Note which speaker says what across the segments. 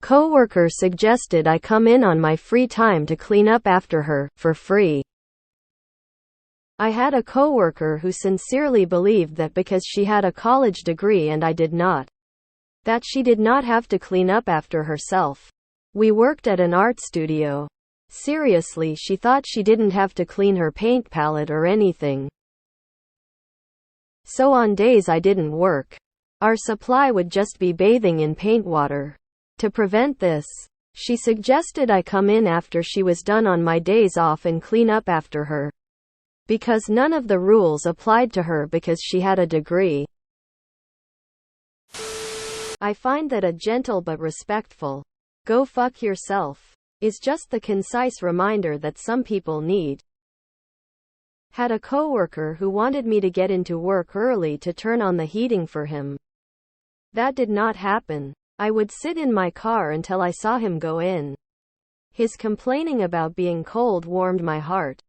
Speaker 1: Coworker suggested I come in on my free time to clean up after her, for free. I had a coworker who sincerely believed that because she had a college degree and I did not, that she did not have to clean up after herself. We worked at an art studio. Seriously, she thought she didn't have to clean her paint palette or anything. So on days I didn't work, our supply would just be bathing in paint water. To prevent this, she suggested I come in after she was done on my days off and clean up after her. Because none of the rules applied to her because she had a degree. I find that a gentle but respectful, "Go fuck yourself," is just the concise reminder that some people need. Had a coworker who wanted me to get into work early to turn on the heating for him. That did not happen. I would sit in my car until I saw him go in. His complaining about being cold warmed my heart.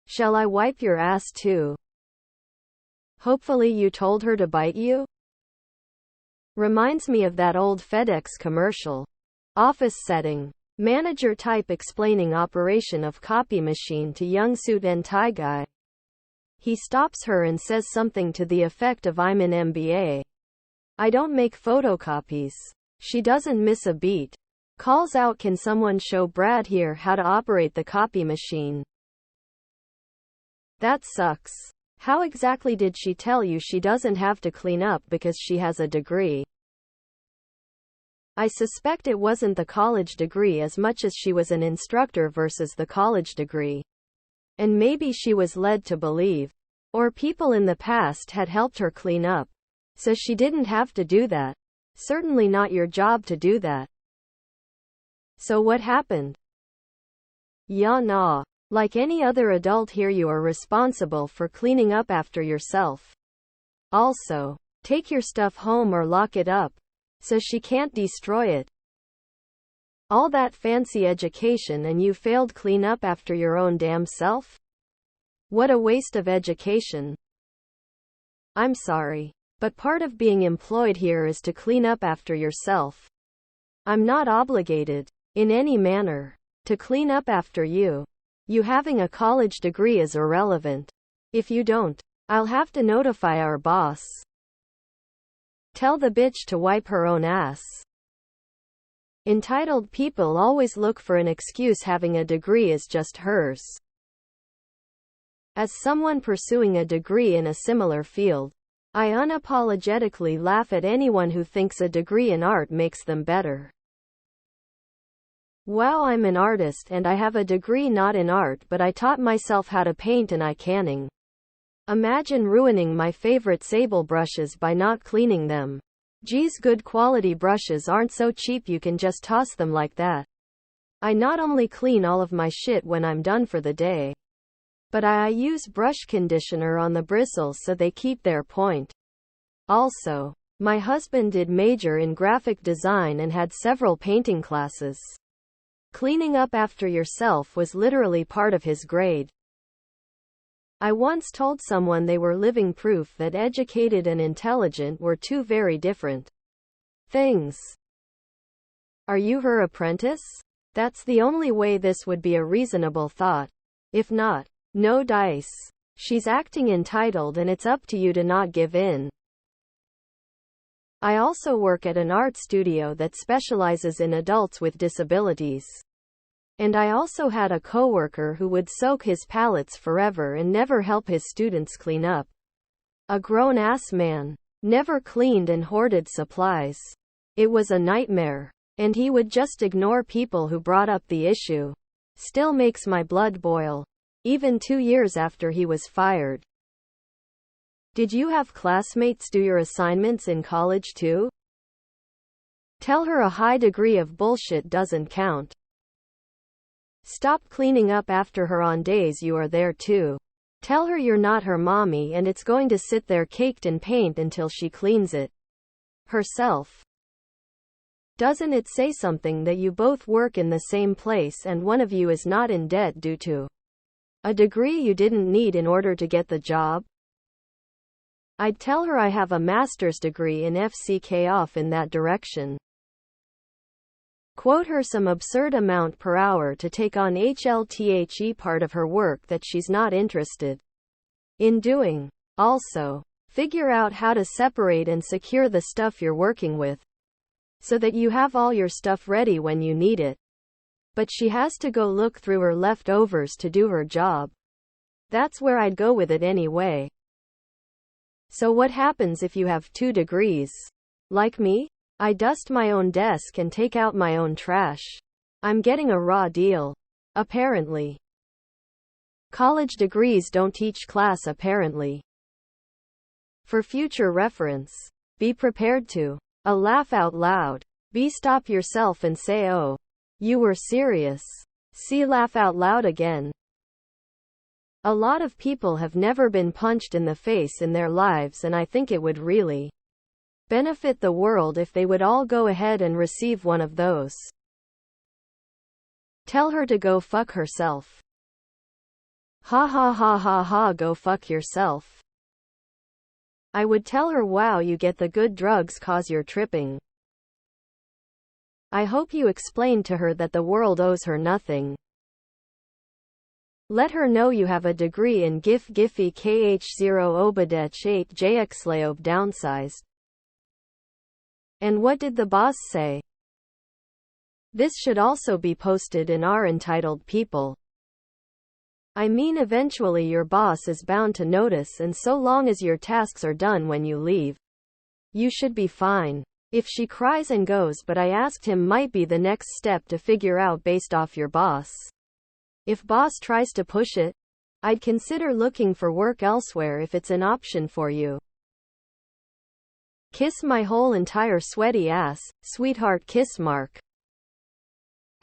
Speaker 1: Shall I wipe your ass too? Hopefully you told her to bite you? Reminds me of that old FedEx commercial. Office setting. Manager type explaining operation of copy machine to young suit and tie guy. He stops her and says something to the effect of, "I'm an MBA. I don't make photocopies." She doesn't miss a beat. Calls out, "Can someone show Brad here how to operate the copy machine?" That sucks. How exactly did she tell you she doesn't have to clean up because she has a degree? I suspect it wasn't the college degree as much as she was an instructor versus the college degree. And maybe she was led to believe, or people in the past had helped her clean up, so she didn't have to do that. Certainly not your job to do that. So what happened? Yeah, nah. Like any other adult here, you are responsible for cleaning up after yourself. Also, take your stuff home or lock it up, so she can't destroy it. All that fancy education and you failed clean up after your own damn self? What a waste of education. I'm sorry, but part of being employed here is to clean up after yourself. I'm not obligated, in any manner, to clean up after you. You having a college degree is irrelevant. If you don't, I'll have to notify our boss. Tell the bitch to wipe her own ass. Entitled people always look for an excuse. Having a degree is just hers. As someone pursuing a degree in a similar field, I unapologetically laugh at anyone who thinks a degree in art makes them better. Wow, I'm an artist and I have a degree not in art, but I taught myself how to paint and eye canning. Imagine ruining my favorite sable brushes by not cleaning them. Geez, good quality brushes aren't so cheap you can just toss them like that. I not only clean all of my shit when I'm done for the day, but I use brush conditioner on the bristles so they keep their point. Also, my husband did major in graphic design and had several painting classes. Cleaning up after yourself was literally part of his grade. I once told someone they were living proof that educated and intelligent were two very different things. Are you her apprentice? That's the only way this would be a reasonable thought. If not, no dice. She's acting entitled and it's up to you to not give in. I also work at an art studio that specializes in adults with disabilities. And I also had a coworker who would soak his palettes forever and never help his students clean up. A grown-ass man. Never cleaned and hoarded supplies. It was a nightmare. And he would just ignore people who brought up the issue. Still makes my blood boil. Even 2 years after he was fired. Did you have classmates do your assignments in college too? Tell her a high degree of bullshit doesn't count. Stop cleaning up after her on days you are there too. Tell her you're not her mommy and it's going to sit there caked in paint until she cleans it herself. Doesn't it say something that you both work in the same place and one of you is not in debt due to a degree you didn't need in order to get the job? I'd tell her I have a master's degree in FCK off in that direction. Quote her some absurd amount per hour to take on HLTHE part of her work that she's not interested in doing. Also, figure out how to separate and secure the stuff you're working with so that you have all your stuff ready when you need it. But she has to go look through her leftovers to do her job. That's where I'd go with it anyway. So what happens if you have 2 degrees? Like me? I dust my own desk and take out my own trash. I'm getting a raw deal. Apparently. College degrees don't teach class apparently. For future reference. Be prepared to laugh out loud. B. Stop yourself and say, oh, you were serious. C. Laugh out loud again. A lot of people have never been punched in the face in their lives, and I think it would really benefit the world if they would all go ahead and receive one of those. Tell her to go fuck herself. Ha ha ha ha ha, go fuck yourself. I would tell her, wow, you get the good drugs 'cause you're tripping. I hope you explained to her that the world owes her nothing. Let her know you have a degree in GIF Giphy KH0 Obadech 8 JXLAOB downsized. And what did the boss say? This should also be posted in our entitled people. I mean, eventually your boss is bound to notice, and so long as your tasks are done when you leave, you should be fine. If she cries and goes, but I asked him, might be the next step to figure out based off your boss. If boss tries to push it, I'd consider looking for work elsewhere if it's an option for you. Kiss my whole entire sweaty ass, sweetheart kiss mark.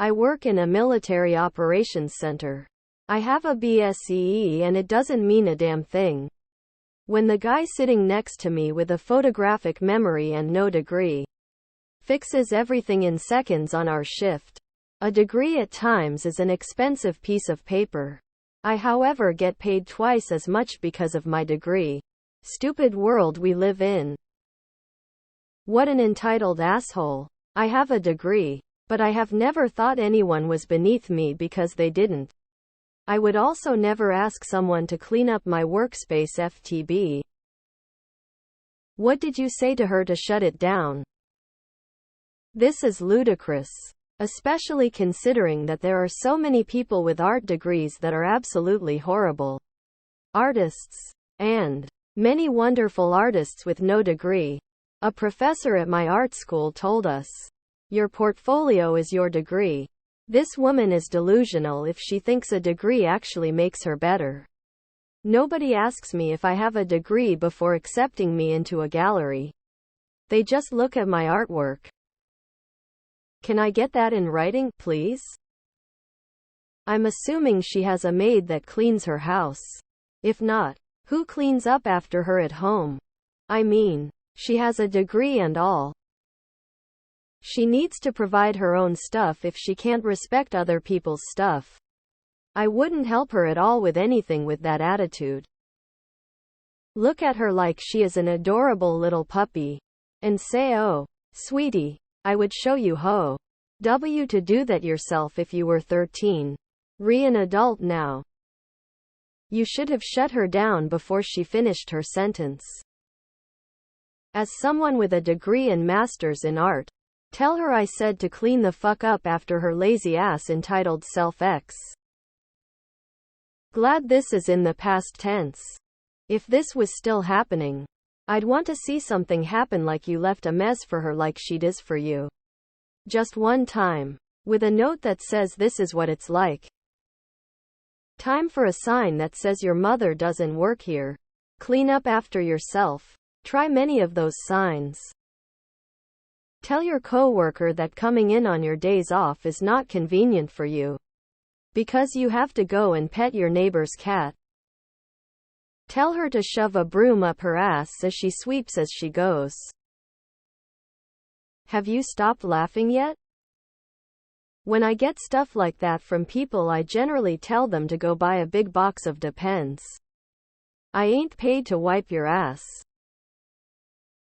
Speaker 1: I work in a military operations center. I have a BSEE and it doesn't mean a damn thing. When the guy sitting next to me with a photographic memory and no degree fixes everything in seconds on our shift. A degree at times is an expensive piece of paper. I, however, get paid twice as much because of my degree. Stupid world we live in. What an entitled asshole. I have a degree, but I have never thought anyone was beneath me because they didn't. I would also never ask someone to clean up my workspace FTB. What did you say to her to shut it down? This is ludicrous. Especially considering that there are so many people with art degrees that are absolutely horrible artists. And many wonderful artists with no degree. A professor at my art school told us, your portfolio is your degree. This woman is delusional if she thinks a degree actually makes her better. Nobody asks me if I have a degree before accepting me into a gallery. They just look at my artwork. Can I get that in writing, please? I'm assuming she has a maid that cleans her house. If not, who cleans up after her at home? I mean, she has a degree and all. She needs to provide her own stuff if she can't respect other people's stuff. I wouldn't help her at all with anything with that attitude. Look at her like she is an adorable little puppy. And say, oh, sweetie, I would show you how to do that yourself if you were 13. An adult now. You should have shut her down before she finished her sentence. As someone with a degree and master's in art, tell her I said to clean the fuck up after her lazy ass entitled self-ex. Glad this is in the past tense. If this was still happening, I'd want to see something happen, like you left a mess for her like she does for you. Just one time. With a note that says this is what it's like. Time for a sign that says your mother doesn't work here. Clean up after yourself. Try many of those signs. Tell your coworker that coming in on your days off is not convenient for you. Because you have to go and pet your neighbor's cat. Tell her to shove a broom up her ass as she sweeps as she goes. Have you stopped laughing yet? When I get stuff like that from people, I generally tell them to go buy a big box of Depends. I ain't paid to wipe your ass.